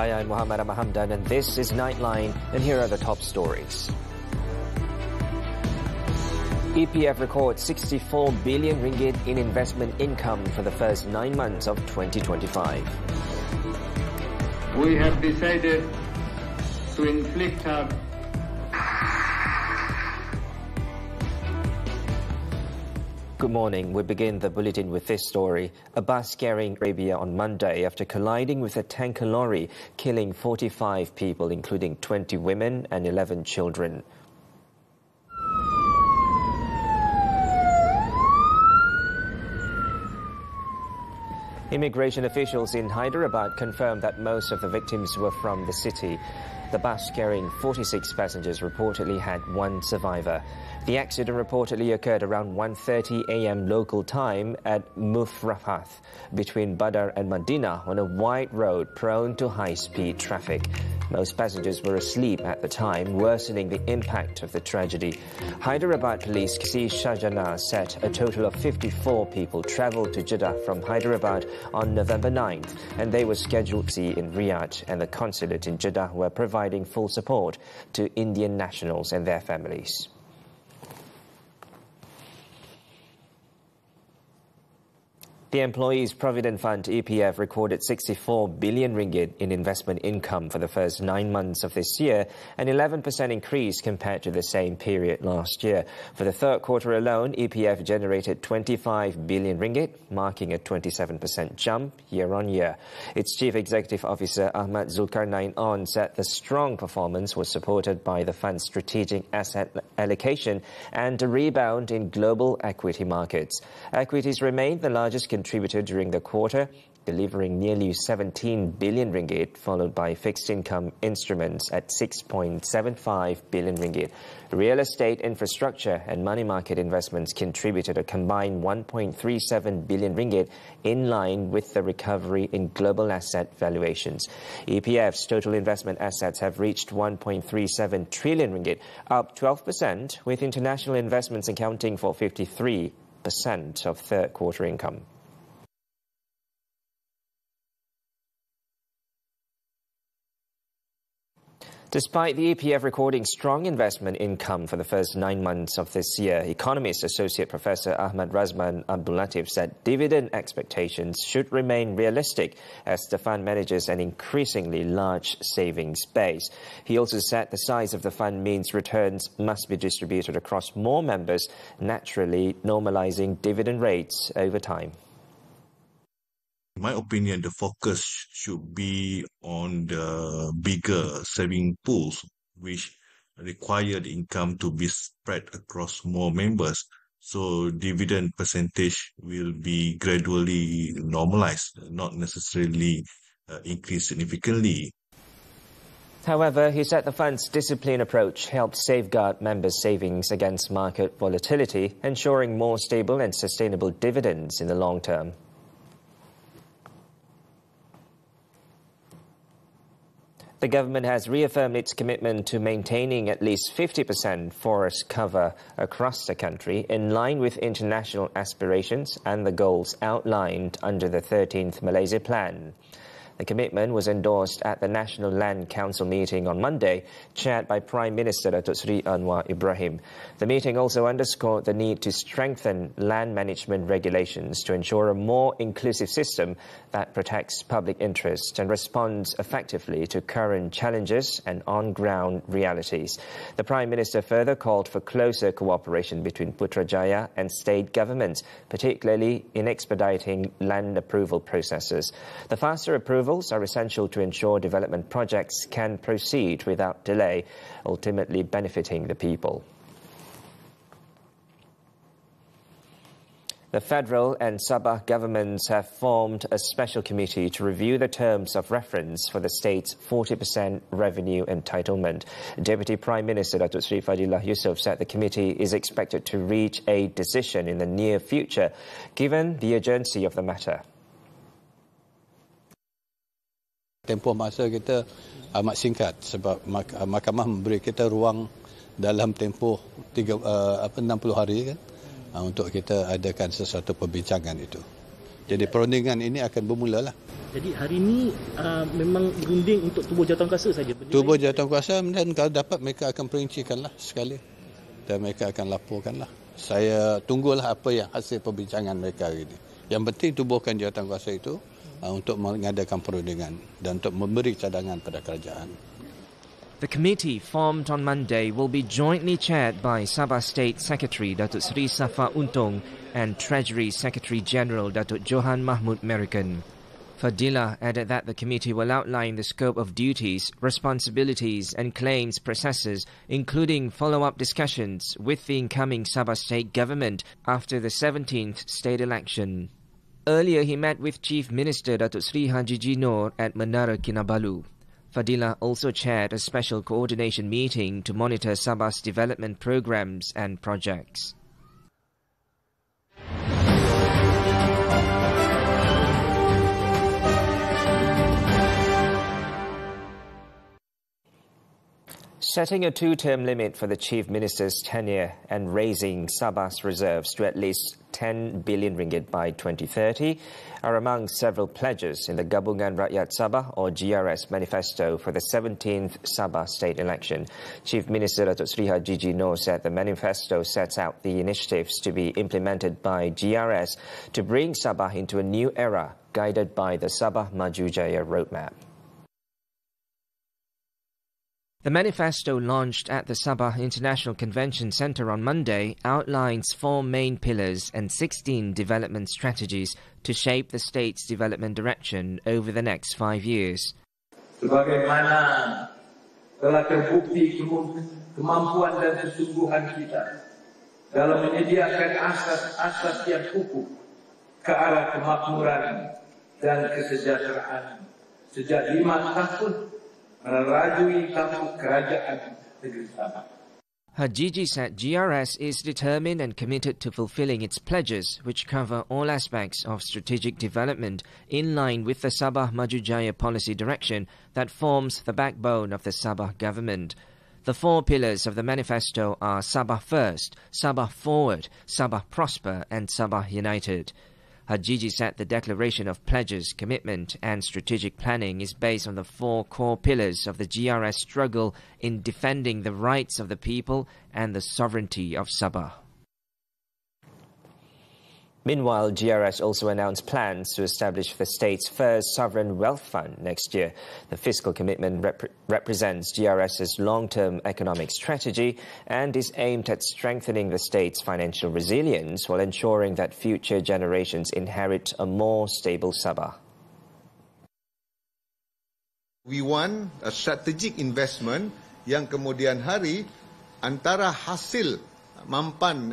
Hi, I'm Muhammed Hamdan and this is Nightline, and here are the top stories. EPF records 64 billion ringgit in investment income for the first 9 months of 2025. We have decided to inflict a Good morning. We begin the bulletin with this story. A bus carrying Arabia on Monday after colliding with a tanker lorry, killing 45 people, including 20 women and 11 children. Immigration officials in Hyderabad confirmed that most of the victims were from the city. The bus carrying 46 passengers reportedly had one survivor. The accident reportedly occurred around 1:30 a.m. local time at Mufrahath between Badar and Madinah on a wide road prone to high-speed traffic. Most passengers were asleep at the time, worsening the impact of the tragedy. Hyderabad Police C. Shahjana said a total of 54 people travelled to Jeddah from Hyderabad on November 9th, and they were scheduled to see in Riyadh, and the consulate in Jeddah were providing full support to Indian nationals and their families. The Employees Provident Fund EPF recorded 64 billion ringgit in investment income for the first 9 months of this year, an 11% increase compared to the same period last year. For the third quarter alone, EPF generated 25 billion ringgit, marking a 27% jump year on year. Its Chief Executive Officer Ahmad said the strong performance was supported by the fund's strategic asset allocation and a rebound in global equity markets. Equities remained the largest contributor during the quarter, delivering nearly 17 billion ringgit, followed by fixed income instruments at 6.75 billion ringgit. Real estate, infrastructure and money market investments contributed a combined 1.37 billion ringgit, in line with the recovery in global asset valuations. EPF's total investment assets have reached 1.37 trillion ringgit, up 12%, with international investments accounting for 53% of third quarter income. Despite the EPF recording strong investment income for the first 9 months of this year, Economist Associate Professor Ahmad Abdul-Latif said dividend expectations should remain realistic as the fund manages an increasingly large savings base. He also said the size of the fund means returns must be distributed across more members, naturally normalizing dividend rates over time. In my opinion, the focus should be on the bigger saving pools, which require the income to be spread across more members. So dividend percentage will be gradually normalized, not necessarily increase significantly. However, he said the fund's disciplined approach helps safeguard members' savings against market volatility, ensuring more stable and sustainable dividends in the long term. The government has reaffirmed its commitment to maintaining at least 50% forest cover across the country, in line with international aspirations and the goals outlined under the 13th Malaysia Plan. The commitment was endorsed at the National Land Council meeting on Monday, chaired by Prime Minister Datuk Seri Anwar Ibrahim. The meeting also underscored the need to strengthen land management regulations to ensure a more inclusive system that protects public interest and responds effectively to current challenges and on-ground realities. The Prime Minister further called for closer cooperation between Putrajaya and state governments, particularly in expediting land approval processes. The faster approval are essential to ensure development projects can proceed without delay, ultimately benefiting the people. The federal and Sabah governments have formed a special committee to review the terms of reference for the state's 40% revenue entitlement. Deputy Prime Minister Datuk Seri Fadilah Yusof said the committee is expected to reach a decision in the near future, given the urgency of the matter. Tempoh masa kita amat singkat sebab mahkamah memberi kita ruang dalam tempoh 60 hari kan, untuk kita adakan sesuatu perbincangan itu. Jadi perundingan ini akan bermula lah. Jadi hari ini memang berunding untuk tubuh jawatankuasa saja? Tubuh jawatankuasa, dan kalau dapat mereka akan perincikanlah sekali. Dan mereka akan laporkanlah. Saya tunggulah apa yang hasil perbincangan mereka hari ini. Yang penting tubuhkan jawatankuasa itu untuk mengadakan perundingan dan untuk memberi cadangan pada kerajaan. The committee formed on Monday will be jointly chaired by Sabah State Secretary Datuk Seri Safa Untung and Treasury Secretary General Datuk Johan Mahmud Merican. Fadila added that the committee will outline the scope of duties, responsibilities and claims processes, including follow-up discussions with the incoming Sabah state government after the 17th state election. Earlier, he met with Chief Minister Datuk Seri Haji Noor at Menara Kinabalu. Fadila also chaired a special coordination meeting to monitor Sabah's development programs and projects. Setting a two-term limit for the Chief Minister's tenure and raising Sabah's reserves to at least 10 billion ringgit by 2030 are among several pledges in the Gabungan Rakyat Sabah or GRS manifesto for the 17th Sabah state election. Chief Minister Datuk Seri Haji Noor said the manifesto sets out the initiatives to be implemented by GRS to bring Sabah into a new era guided by the Sabah Maju Jaya roadmap. The manifesto launched at the Sabah International Convention Centre on Monday outlines 4 main pillars and 16 development strategies to shape the state's development direction over the next 5 years. Sebagaimana telah terbukti kemampuan dan kesungguhan kita dalam menyediakan asas-asas yang kukuh ke arah kemakmuran dan kesejahteraan sejak 5 tahun merajui tamu kerajaan negeri Sabah. Hajiji said GRS is determined and committed to fulfilling its pledges, which cover all aspects of strategic development in line with the Sabah Maju Jaya policy direction that forms the backbone of the Sabah government. The 4 pillars of the manifesto are Sabah First, Sabah Forward, Sabah Prosper and Sabah United. Hajiji said the declaration of pledges, commitment and strategic planning is based on the 4 core pillars of the GRS struggle in defending the rights of the people and the sovereignty of Sabah. Meanwhile, GRS also announced plans to establish the state's first sovereign wealth fund next year. The fiscal commitment represents GRS's long-term economic strategy and is aimed at strengthening the state's financial resilience while ensuring that future generations inherit a more stable Sabah. We want a strategic investment yang kemudian hari antara hasil mampan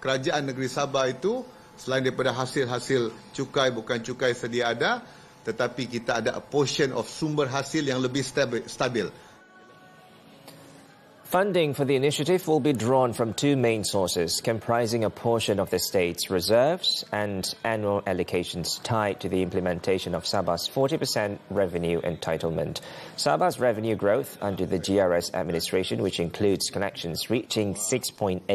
kerajaan negeri Sabah itu selain daripada hasil-hasil cukai, bukan cukai sedia ada, tetapi kita ada a portion of sumber hasil yang lebih stabil. Funding for the initiative will be drawn from 2 main sources, comprising a portion of the state's reserves and annual allocations tied to the implementation of Sabah's 40% revenue entitlement. Sabah's revenue growth under the GRS administration, which includes collections reaching 6.87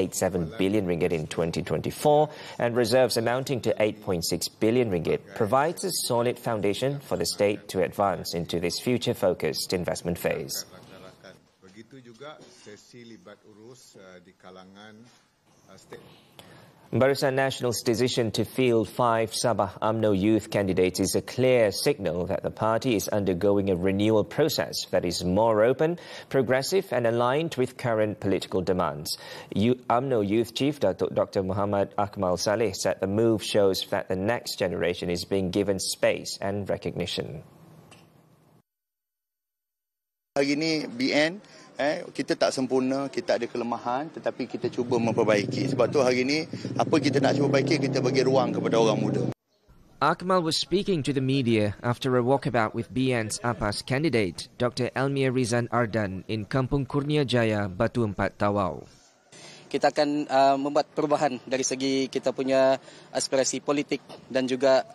billion ringgit in 2024 and reserves amounting to 8.6 billion ringgit, provides a solid foundation for the state to advance into this future-focused investment phase. Begitu juga sesi libat urus di kalangan state. Barisan Nasional's decision to field 5 Sabah UMNO youth candidates is a clear signal that the party is undergoing a renewal process that is more open, progressive and aligned with current political demands. UMNO Youth Chief Dr. Muhammed Saleh said the move shows that the next generation is being given space and recognition. Hari ini BN kita tak sempurna, kita ada kelemahan tetapi kita cuba memperbaiki. Sebab tu hari ini apa kita nak cuba perbaiki, kita bagi ruang kepada orang muda. Akmal was speaking to the media after a walkabout with BN's APAS candidate, Dr. Elmir Rizan Ardan in Kampung Kurnia Jaya, Batu Empat Tawau. Kita akan membuat perubahan dari segi kita punya aspirasi politik dan juga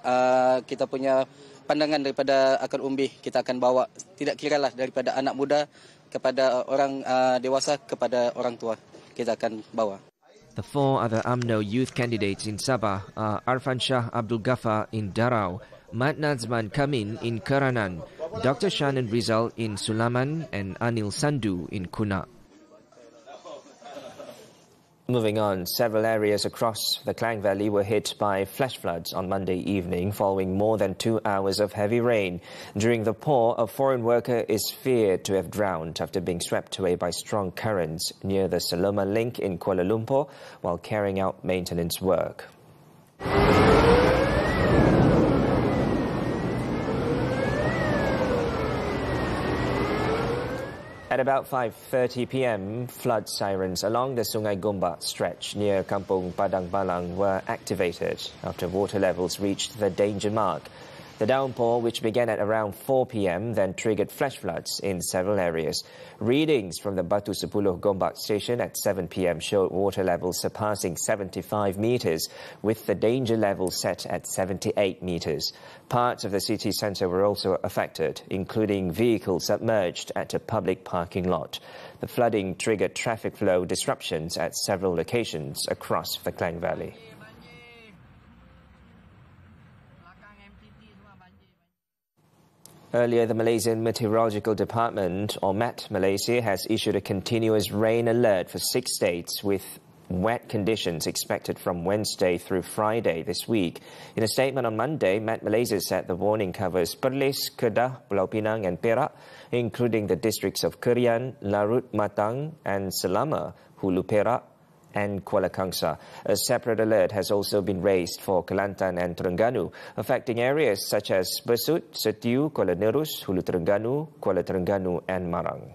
kita punya pandangan daripada akar umbi. Kita akan bawa, tidak kiralah daripada anak muda kepada orang dewasa kepada orang tua, kita akan bawa. The 4 other UMNO youth candidates in Sabah are Arfan Shah Abdul Ghaffar in Darau, Mat Nazman Kamin in Karanan, Dr. Shannon Rizal in Sulaman, and Anil Sandhu in Kuna. Moving on, several areas across the Klang Valley were hit by flash floods on Monday evening following more than 2 hours of heavy rain. During the pour, a foreign worker is feared to have drowned after being swept away by strong currents near the Saloma Link in Kuala Lumpur while carrying out maintenance work. At about 5:30 p.m, flood sirens along the Sungai Gombak stretch near Kampung Padang Balang were activated after water levels reached the danger mark. The downpour, which began at around 4 p.m, then triggered flash floods in several areas. Readings from the Batu Sepuluh Gombak station at 7 p.m. showed water levels surpassing 75 meters, with the danger level set at 78 meters. Parts of the city centre were also affected, including vehicles submerged at a public parking lot. The flooding triggered traffic flow disruptions at several locations across the Klang Valley. Earlier, the Malaysian Meteorological Department, or Met Malaysia, has issued a continuous rain alert for 6 states with wet conditions expected from Wednesday through Friday this week. In a statement on Monday, Met Malaysia said the warning covers Perlis, Kedah, Pulau Pinang and Perak, including the districts of Kerian, Larut, Matang and Selama, Hulu Perak and Kuala Kangsar. A separate alert has also been raised for Kelantan and Terengganu, affecting areas such as Besut, Setiu, Kuala Nerus, Hulu Terengganu, Kuala Terengganu and Marang.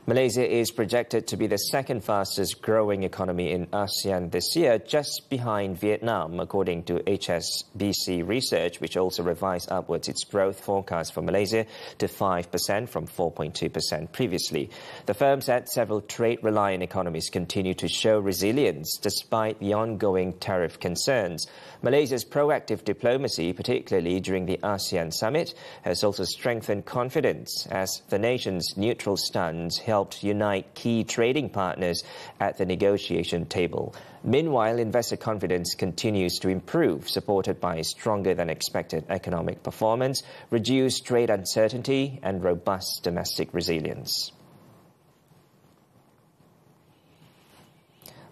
Malaysia is projected to be the second fastest growing economy in ASEAN this year, just behind Vietnam, according to HSBC Research, which also revised upwards its growth forecast for Malaysia to 5% from 4.2% previously. The firm said several trade-reliant economies continue to show resilience despite the ongoing tariff concerns. Malaysia's proactive diplomacy, particularly during the ASEAN summit, has also strengthened confidence as the nation's neutral stance helped unite key trading partners at the negotiation table. Meanwhile, investor confidence continues to improve, supported by stronger than expected economic performance, reduced trade uncertainty, and robust domestic resilience.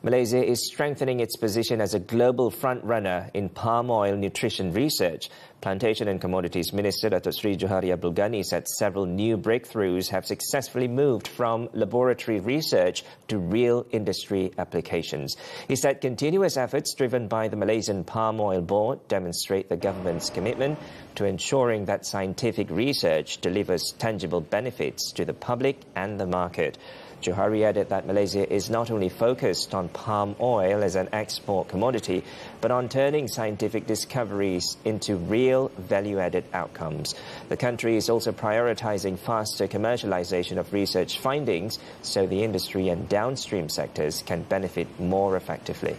Malaysia is strengthening its position as a global front-runner in palm oil nutrition research. Plantation and Commodities Minister Datuk Seri Johari Abdul Ghani said several new breakthroughs have successfully moved from laboratory research to real industry applications. He said continuous efforts driven by the Malaysian Palm Oil Board demonstrate the government's commitment to ensuring that scientific research delivers tangible benefits to the public and the market. Johari added that Malaysia is not only focused on palm oil as an export commodity, but on turning scientific discoveries into real value-added outcomes. The country is also prioritizing faster commercialization of research findings so the industry and downstream sectors can benefit more effectively.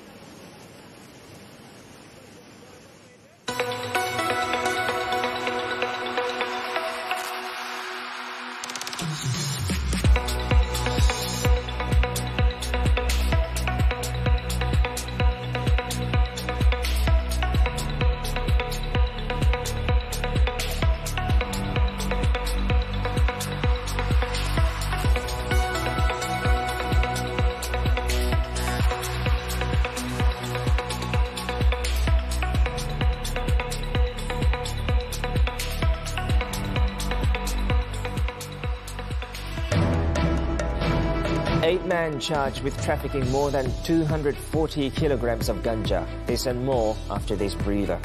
Man charged with trafficking more than 240 kilograms of ganja. This and more after this breather.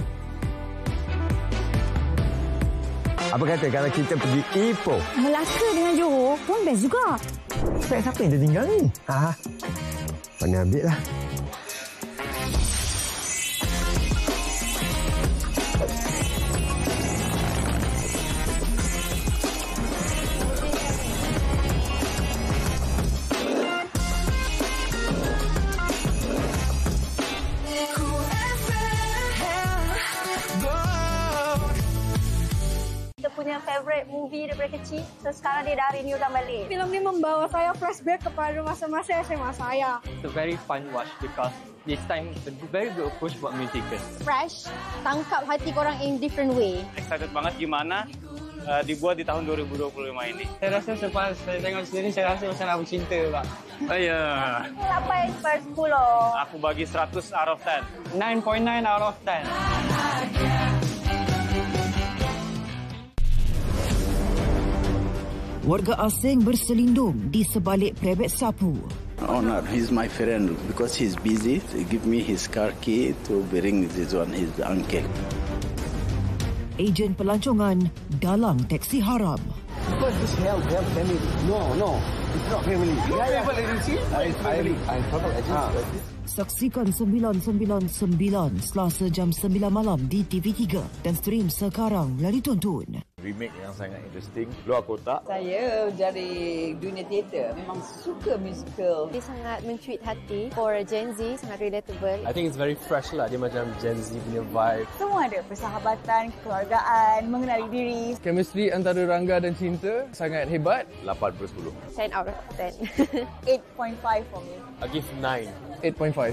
Apa kata kalau kita pergi Ipoh? Melaka dengan Johor pun best juga. Spek siapa yang tertinggal ni? Mana ambil lah. Go punya favourite movie daripada kecil. So sekarang dia dah renewkan balik. Filem ni membawa saya flashback kepada masa-masa SMA saya. It's a very fun watch because this time a very good approach buat musician. Fresh, tangkap hati korang in different way. Excited banget gimana dibuat di tahun 2025 ini. Saya rasa selepas saya tengok sendiri, saya rasa macam nak bercinta, Pak. Oh ya. 8 per 10. Aku bagi 100 out of 10. 9.9 out of 10. Warga asing berselindung di sebalik prebet sapu. Honor, he's my friend because he's busy. He give me his car key to bring this one, his uncle. Ejen pelancongan dalang teksi haram. Because this help family. No, it's not family. Travel agency? I travel agency. Saksikan 999 Selasa jam 9 malam di TV3 dan stream sekarang lari tonton. Remake yang sangat interesting, luar kotak. Saya dari dunia teater memang suka musical. Dia sangat mencuit hati for Gen Z, sangat relatable. I think it's very fresh lah, dia macam Gen Z punya vibe. Semua ada persahabatan, kekeluargaan, mengenali diri. Chemistry antara Rangga dan Cinta sangat hebat. 8 per 10. 10 out of 10. 8.5 for me. I give 9. 8.5.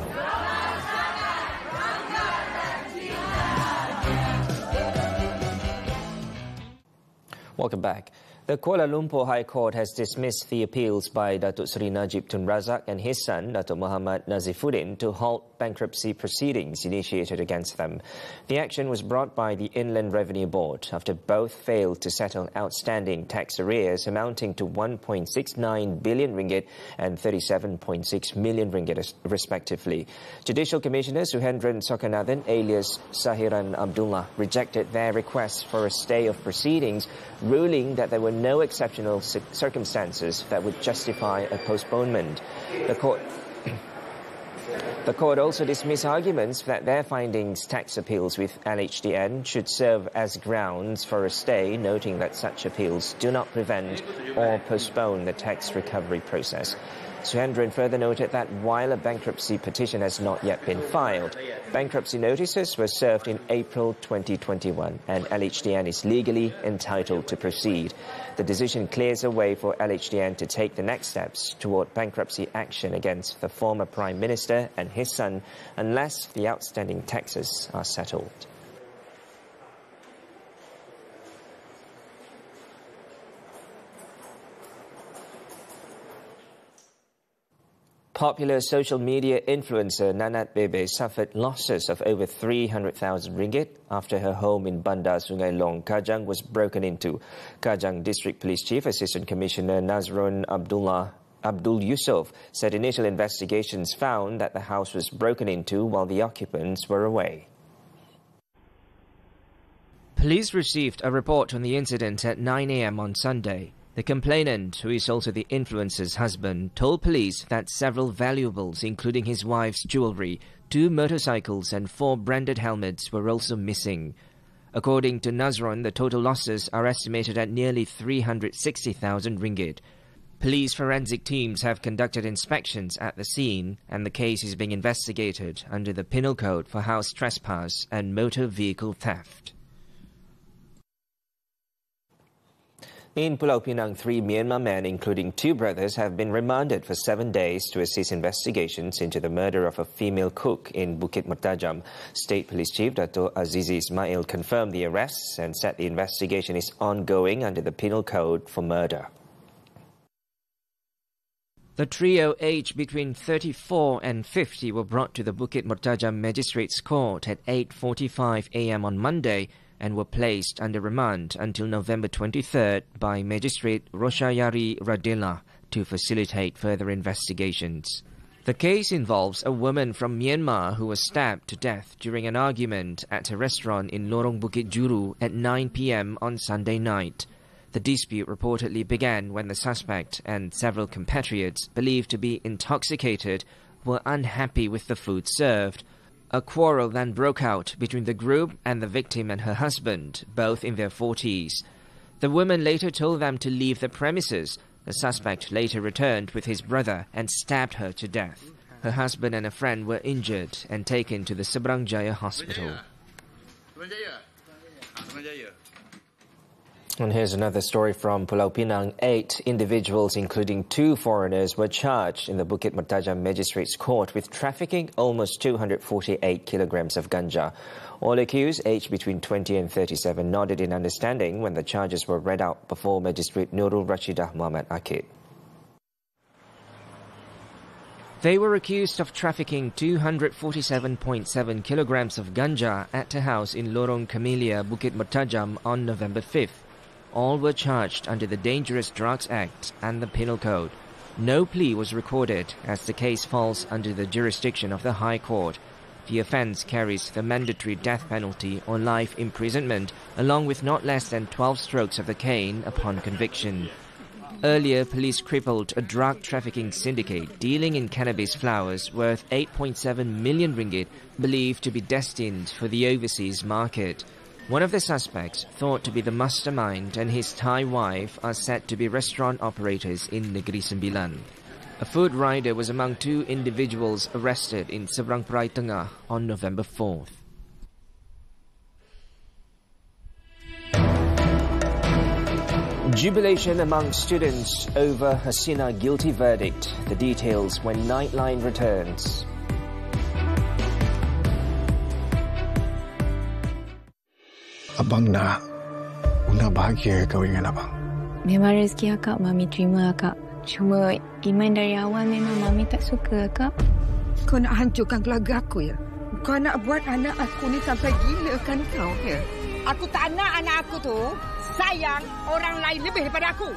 Welcome back. The Kuala Lumpur High Court has dismissed the appeals by Datuk Seri Najib Tun Razak and his son, Datuk Muhammad Nazifuddin, to halt bankruptcy proceedings initiated against them. The action was brought by the Inland Revenue Board after both failed to settle outstanding tax arrears amounting to 1.69 billion ringgit and 37.6 million ringgit respectively. Judicial Commissioner Suhendran Sokanathan alias Sahiran Abdullah rejected their request for a stay of proceedings, ruling that there were no exceptional circumstances that would justify a postponement. The court also dismissed arguments that their findings tax appeals with LHDN should serve as grounds for a stay, noting that such appeals do not prevent or postpone the tax recovery process. Suhendran further noted that while a bankruptcy petition has not yet been filed, bankruptcy notices were served in April 2021 and LHDN is legally entitled to proceed. The decision clears a way for LHDN to take the next steps toward bankruptcy action against the former Prime Minister and his son unless the outstanding taxes are settled. Popular social media influencer Nanat Bebe suffered losses of over 300,000 ringgit after her home in Bandar Sungai Long, Kajang was broken into. Kajang District Police Chief Assistant Commissioner Nazrun Abdul Yusuf said initial investigations found that the house was broken into while the occupants were away. Police received a report on the incident at 9 a.m. on Sunday. The complainant, who is also the influencer's husband, told police that several valuables, including his wife's jewellery, 2 motorcycles and 4 branded helmets, were also missing. According to Nazron, the total losses are estimated at nearly 360,000 ringgit. Police forensic teams have conducted inspections at the scene, and the case is being investigated under the Penal Code for house trespass and motor vehicle theft. In Pulau Pinang, 3 Myanmar men, including 2 brothers, have been remanded for 7 days to assist investigations into the murder of a female cook in Bukit Mertajam. State Police Chief Dato' Azizi Ismail confirmed the arrests and said the investigation is ongoing under the Penal Code for murder. The trio, aged between 34 and 50, were brought to the Bukit Mertajam Magistrates Court at 8:45 a.m. on Monday and were placed under remand until November 23rd by Magistrate Roshayari Radela to facilitate further investigations. The case involves a woman from Myanmar who was stabbed to death during an argument at a restaurant in Lorong Bukit Juru at 9 p.m. on Sunday night. The dispute reportedly began when the suspect and several compatriots believed to be intoxicated were unhappy with the food served. A quarrel then broke out between the group and the victim and her husband, both in their 40s. The woman later told them to leave the premises. The suspect later returned with his brother and stabbed her to death. Her husband and a friend were injured and taken to the Seberang Jaya Hospital. And here's another story from Pulau Pinang. 8 individuals, including 2 foreigners, were charged in the Bukit Mertajam Magistrates Court with trafficking almost 248 kilograms of ganja. All accused, aged between 20 and 37, nodded in understanding when the charges were read out before Magistrate Nurul Rashidah Muhammad Akid. They were accused of trafficking 247.7 kilograms of ganja at a house in Lorong Camellia, Bukit Mertajam on November 5th. All were charged under the Dangerous Drugs Act and the Penal Code. No plea was recorded as the case falls under the jurisdiction of the High Court. The offence carries the mandatory death penalty or life imprisonment, along with not less than 12 strokes of the cane upon conviction. Earlier, police crippled a drug trafficking syndicate dealing in cannabis flowers worth 8.7 million ringgit, believed to be destined for the overseas market. One of the suspects, thought to be the mastermind, and his Thai wife are said to be restaurant operators in Negeri Sembilan. A food rider was among 2 individuals arrested in Seberang Perai Tengah on November 4th. Jubilation among students over Hasina guilty verdict. The details when Nightline returns. Abang nak Una bahagia kahwin dengan abang. Memang rezeki akak, Mami terima akak. Cuma iman dari awal memang Mami tak suka akak. Kau nak hancurkan keluarga aku ya? Kau nak buat anak aku ni sampai gila kan kau ya? Aku tak nak anak aku tu sayang orang lain lebih daripada aku.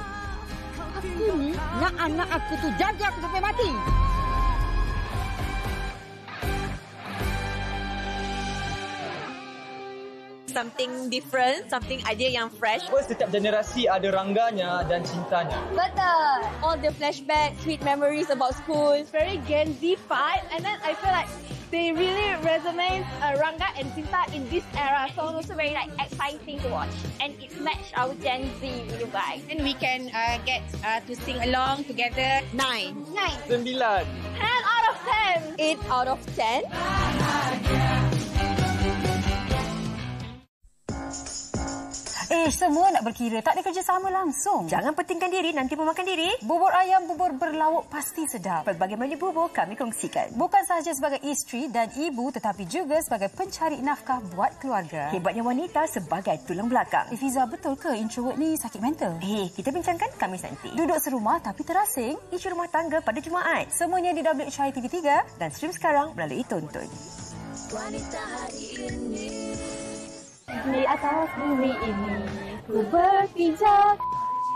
Aku ni nak anak aku tu jaga aku sampai mati. Something different, something idea yang fresh. Setiap generasi ada rangganya dan cintanya. Betul. All the flashbacks, sweet memories about school. It's very Gen Z vibe, and then I feel like they really resonate Rangga and Cinta in this era. So it's also very like exciting to watch, and it matched our Gen Z really vibe. And we can get to sing along together. 9. 10 out of 10. 8 out of 10. Semua nak berkira, tak ada kerjasama langsung. Jangan pentingkan diri, nanti memakan diri. Bubur ayam, bubur berlauk pasti sedap. Pelbagai menu bubur kami kongsikan. Bukan sahaja sebagai isteri dan ibu, tetapi juga sebagai pencari nafkah buat keluarga. Hebatnya wanita sebagai tulang belakang. Fiza, betul ke introvert ni sakit mental? Kita bincangkan Khamis nanti. Duduk serumah tapi terasing, isu rumah tangga pada Jumaat. Semuanya di WHI TV3 dan stream sekarang melalui Tonton. Wanita hari ini. Di atas bumi ini, ku berpijak.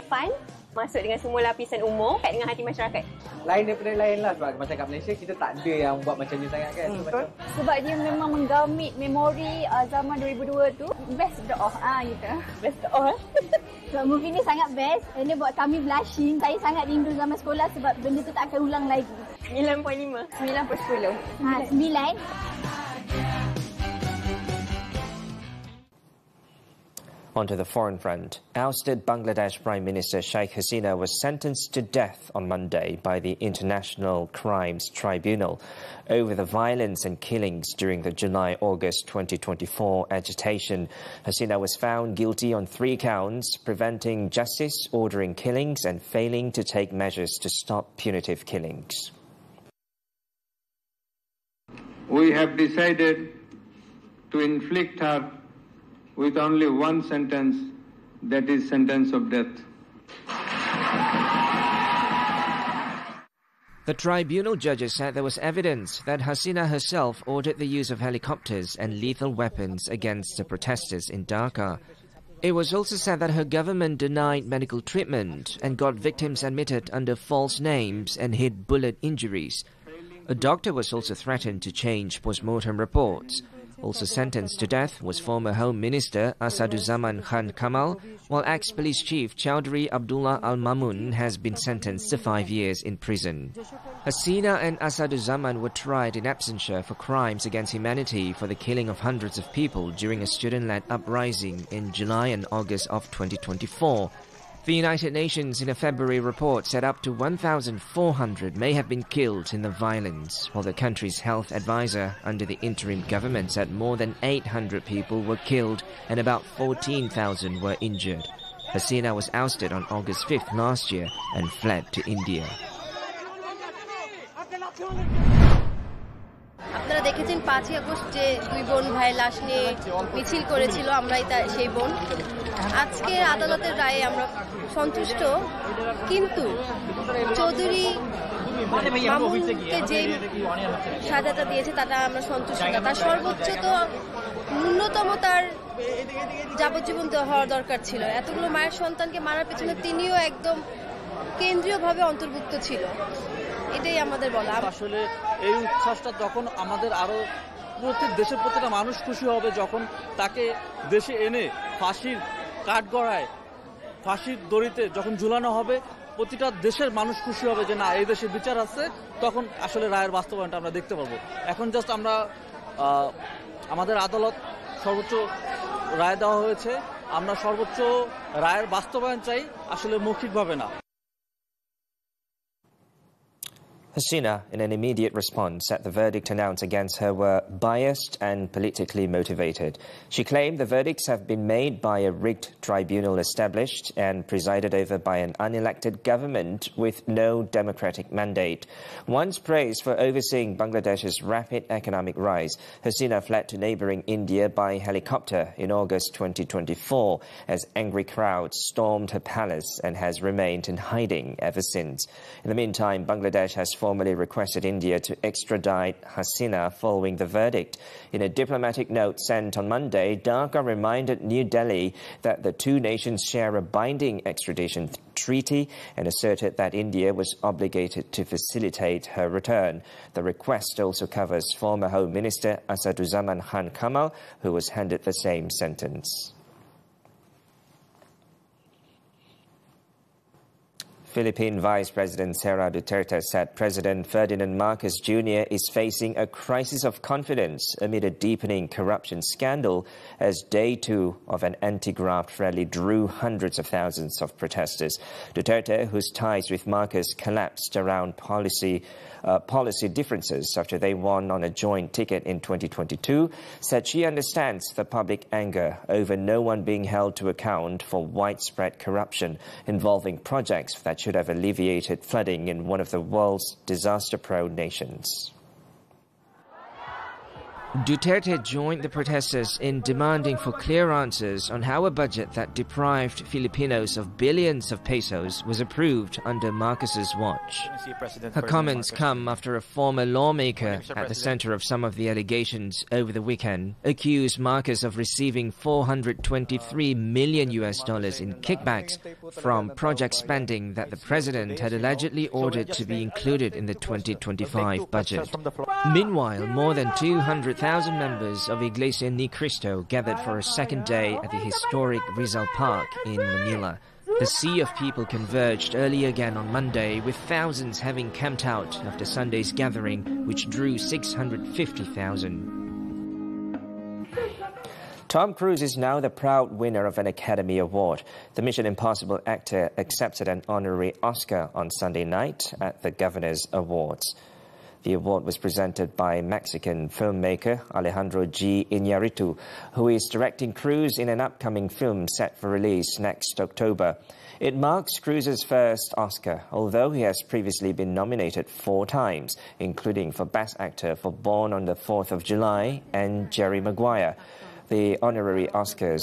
Fun, masuk dengan semua lapisan umur, kat dengan hati masyarakat. Lain daripada lain lah, sebab macam kat Malaysia, kita tak ada yang buat macam ni sangat kan. Sebab dia memang menggamit memori zaman 2002 tu. Best doh gitu. Best doh. Sebab movie ni sangat best. Ini buat kami blushing. Saya sangat rindu zaman sekolah sebab benda tu tak akan ulang lagi. 9.5. 9/10. 9. Onto the foreign front. Ousted Bangladesh Prime Minister Sheikh Hasina was sentenced to death on Monday by the International Crimes Tribunal over the violence and killings during the July-August 2024 agitation. Hasina was found guilty on 3 counts: preventing justice, ordering killings, and failing to take measures to stop punitive killings. We have decided to inflict her with only one sentence, that is sentence of death. The tribunal judges said there was evidence that Hasina herself ordered the use of helicopters and lethal weapons against the protesters in Dhaka. It was also said that her government denied medical treatment and got victims admitted under false names and hid bullet injuries. A doctor was also threatened to change post-mortem reports. Also sentenced to death was former Home Minister Asaduzaman Khan Kamal, while ex-police chief Chowdhury Abdullah Al-Mamun has been sentenced to 5 years in prison. Hasina and Asaduzaman were tried in absentia for crimes against humanity for the killing of hundreds of people during a student-led uprising in July and August of 2024. The United Nations in a February report said up to 1,400 may have been killed in the violence, while the country's health advisor under the interim government said more than 800 people were killed and about 14,000 were injured. Hasina was ousted on August 5th last year and fled to India. আপনারা দেখেছেন 5ই August যে দুই বোন ভাইয়ের লাশ নিয়ে মিছিল করেছিল, আমরাই সেই বোন। আজকে আদালতের রায়ে আমরা সন্তুষ্ট, কিন্তু চৌধুরী মামুনকে যে সাজাটা দিয়েছে তাটা আমরা সন্তুষ্ট না। তার সর্বোচ্চ তো ন্যূনতম তার যাবজ্জীবন হওয়া দরকার ছিল। এতগুলো মায়ের সন্তানকে মারার পেছনে তিনিও একদম কেন্দ্রীয়ভাবে অন্তর্ভুক্ত ছিল। এটাই আমাদের বলা। আসলে এই উচ্ছ্বাসটা তখন আমাদের আরো দেশের প্রতিটা মানুষ খুশি হবে যখন তাকে দেশে এনে ফাঁসির কাঠগড়ায় ফাঁসির দড়িতে যখন ঝুলানো হবে, প্রতিটা দেশের মানুষ খুশি হবে যে না, এই দেশে বিচার আছে। তখন আসলে রায়ের বাস্তবায়নটা আমরা দেখতে পাবো। এখন জাস্ট আমরা আমাদের আদালত সর্বোচ্চ রায় দেওয়া হয়েছে, আমরা সর্বোচ্চ রায়ের বাস্তবায়ন চাই, আসলে মৌখিকভাবে না। Hasina, in an immediate response, said the verdict announced against her were biased and politically motivated. She claimed the verdicts have been made by a rigged tribunal established and presided over by an unelected government with no democratic mandate. Once praised for overseeing Bangladesh's rapid economic rise, Hasina fled to neighbouring India by helicopter in August 2024 as angry crowds stormed her palace and has remained in hiding ever since. In the meantime, Bangladesh has formally requested India to extradite Hasina following the verdict. In a diplomatic note sent on Monday, Dhaka reminded New Delhi that the two nations share a binding extradition treaty and asserted that India was obligated to facilitate her return. The request also covers former Home Minister Asaduzzaman Khan Kamal, who was handed the same sentence. Philippine Vice President Sara Duterte said President Ferdinand Marcos Jr. is facing a crisis of confidence amid a deepening corruption scandal as day 2 of an anti-graft rally drew hundreds of thousands of protesters. Duterte, whose ties with Marcos collapsed around policy differences after they won on a joint ticket in 2022, said she understands the public anger over no one being held to account for widespread corruption involving projects that should have alleviated flooding in one of the world's disaster-prone nations. Duterte joined the protesters in demanding for clear answers on how a budget that deprived Filipinos of billions of pesos was approved under Marcos's watch. Her comments come after a former lawmaker at the center of some of the allegations over the weekend accused Marcos of receiving $423 million in kickbacks from project spending that the president had allegedly ordered to be included in the 2025 budget. Meanwhile, more than 200,000 members of Iglesia Ni Cristo gathered for a second day at the historic Rizal Park in Manila. The sea of people converged early again on Monday, with thousands having camped out after Sunday's gathering, which drew 650,000. Tom Cruise is now the proud winner of an Academy Award. The Mission Impossible actor accepted an honorary Oscar on Sunday night at the Governor's Awards. The award was presented by Mexican filmmaker Alejandro G. Iñárritu, who is directing Cruise in an upcoming film set for release next October. It marks Cruise's first Oscar, although he has previously been nominated 4 times, including for Best Actor for Born on the 4th of July and Jerry Maguire. The honorary Oscars,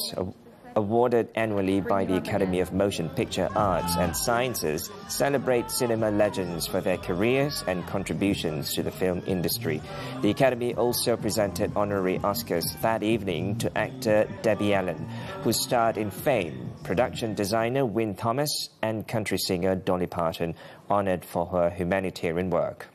awarded annually by the Academy of Motion Picture Arts and Sciences, celebrate cinema legends for their careers and contributions to the film industry. The Academy also presented honorary Oscars that evening to actor Debbie Allen, who starred in Fame, production designer Wynne Thomas, and country singer Dolly Parton, honored for her humanitarian work.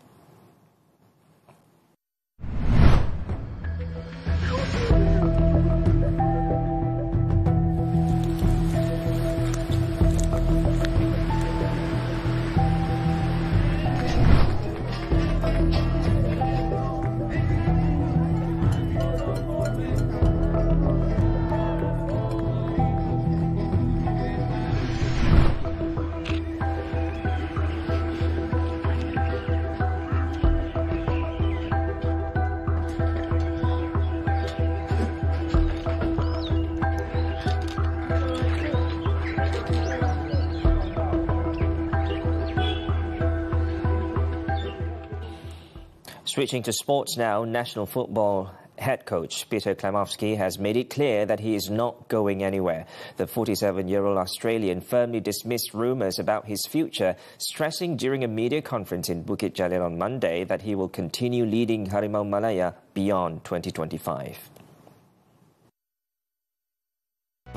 Switching to sports now, national football head coach Peter Klimowski has made it clear that he is not going anywhere. The 47-year-old Australian firmly dismissed rumours about his future, stressing during a media conference in Bukit Jalil on Monday that he will continue leading Harimau Malaya beyond 2025.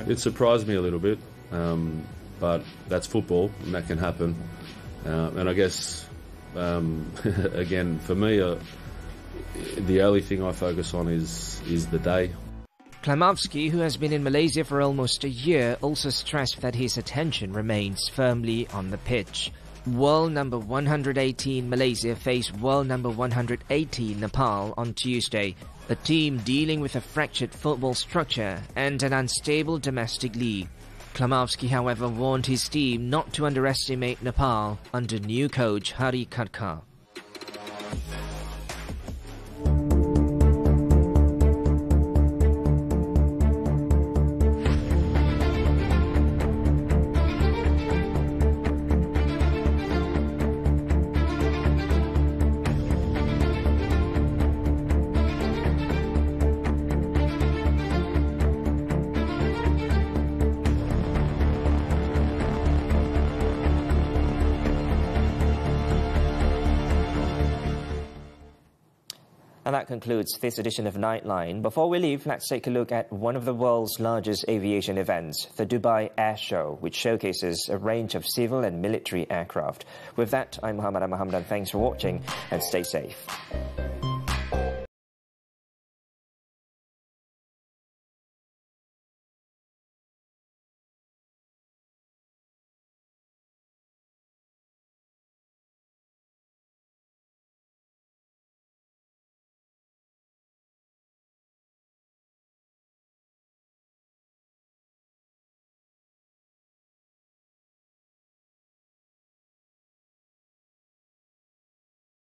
It surprised me a little bit, but that's football and that can happen. And I guess, again, for me, the only thing I focus on is the day. Klimowski, who has been in Malaysia for almost a year, also stressed that his attention remains firmly on the pitch. World number 118 Malaysia faced world number 118 Nepal on Tuesday, a team dealing with a fractured football structure and an unstable domestic league. Klimowski, however, warned his team not to underestimate Nepal under new coach Hari Khadka. And that concludes this edition of Nightline. Before we leave, let's take a look at one of the world's largest aviation events, the Dubai Air Show, which showcases a range of civil and military aircraft. With that, I'm Muhammed and Hamdan. Thanks for watching and stay safe.